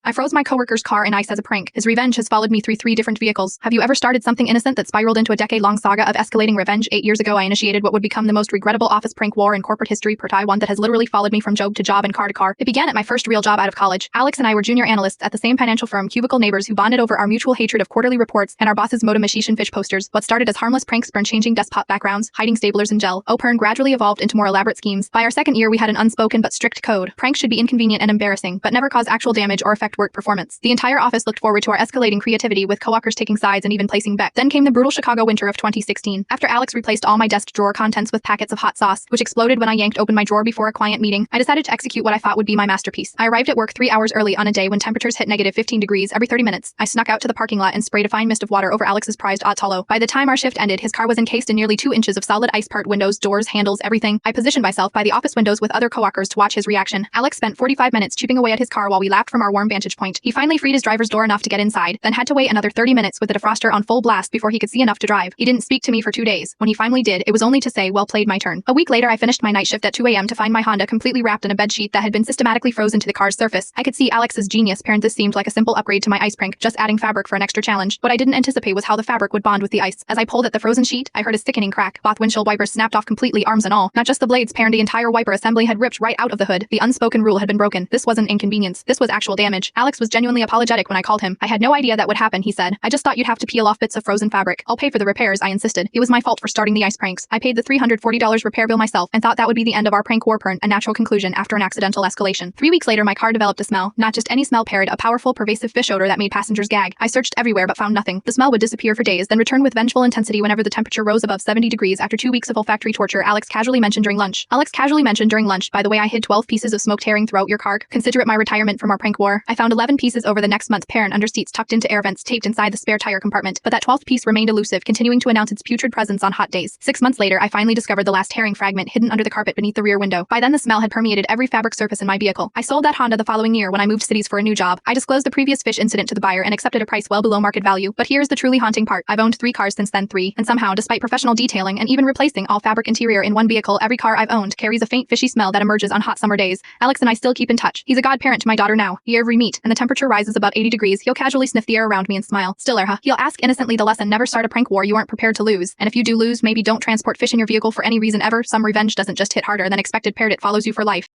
I froze my coworker's car in ice as a prank. His revenge has followed me through 3 different vehicles. Have you ever started something innocent that spiraled into a decade-long saga of escalating revenge? 8 years ago, I initiated what would become the most regrettable office prank war in corporate history, one that has literally followed me from job to job and car to car. It began at my first real job out of college. Alex and I were junior analysts at the same financial firm, cubicle neighbors who bonded over our mutual hatred of quarterly reports and our boss's modem and fish posters. What started as harmless pranks burned changing desktop backgrounds, hiding staplers in gel. Opern gradually evolved into more elaborate schemes. By our second year, we had an unspoken but strict code. Pranks should be inconvenient and embarrassing, but never cause actual damage or affect work performance. The entire office looked forward to our escalating creativity, with coworkers taking sides and even placing bets. Then came the brutal Chicago winter of 2016. After Alex replaced all my desk drawer contents with packets of hot sauce, which exploded when I yanked open my drawer before a client meeting, I decided to execute what I thought would be my masterpiece. I arrived at work 3 hours early on a day when temperatures hit negative 15 degrees every 30 minutes. I snuck out to the parking lot and sprayed a fine mist of water over Alex's prized Ottolo. By the time our shift ended, his car was encased in nearly 2 inches of solid ice, part windows, doors, handles, everything. I positioned myself by the office windows with other coworkers to watch his reaction. Alex spent 45 minutes chipping away at his car while we laughed from our warm vantage point. He finally freed his driver's door enough to get inside, then had to wait another 30 minutes with the defroster on full blast before he could see enough to drive. He didn't speak to me for 2 days. When he finally did, it was only to say, "Well played, my turn." A week later, I finished my night shift at 2 a.m. to find my Honda completely wrapped in a bedsheet that had been systematically frozen to the car's surface. I could see Alex's genius. This seemed like a simple upgrade to my ice prank, just adding fabric for an extra challenge. What I didn't anticipate was how the fabric would bond with the ice. As I pulled at the frozen sheet, I heard a sickening crack. Both windshield wipers snapped off completely, arms and all. Not just the blades, the entire wiper assembly had ripped right out of the hood. The unspoken rule had been broken. This wasn't inconvenience. This was actual damage. Alex was genuinely apologetic when I called him. "I had no idea that would happen," he said. "I just thought you'd have to peel off bits of frozen fabric. I'll pay for the repairs," I insisted. It was my fault for starting the ice pranks. I paid the $340 repair bill myself and thought that would be the end of our prank war, a natural conclusion after an accidental escalation. 3 weeks later, my car developed a smell. Not just any smell, a powerful, pervasive fish odor that made passengers gag. I searched everywhere but found nothing. The smell would disappear for days, then return with vengeful intensity whenever the temperature rose above 70 degrees. After 2 weeks of olfactory torture, Alex casually mentioned during lunch, "By the way, I hid 12 pieces of smoked herring throughout your car. Consider it my retirement from our prank war." I found 11 pieces over the next month, parent under seats tucked into air vents taped inside the spare tire compartment. But that 12th piece remained elusive, continuing to announce its putrid presence on hot days. 6 months later, I finally discovered the last herring fragment hidden under the carpet beneath the rear window. By then, the smell had permeated every fabric surface in my vehicle. I sold that Honda the following year when I moved cities for a new job. I disclosed the previous fish incident to the buyer and accepted a price well below market value. But here's the truly haunting part. I've owned 3 cars since then, 3, and somehow, despite professional detailing and even replacing all fabric interior in one vehicle, every car I've owned carries a faint fishy smell that emerges on hot summer days. Alex and I still keep in touch. He's a godparent to my daughter now. Year we meet, and the temperature rises above 80 degrees, he'll casually sniff the air around me and smile. "Still there, huh?" He'll ask innocently, the lesson: never start a prank war you aren't prepared to lose. And if you do lose, maybe don't transport fish in your vehicle for any reason ever. Some revenge doesn't just hit harder than expected, it follows you for life.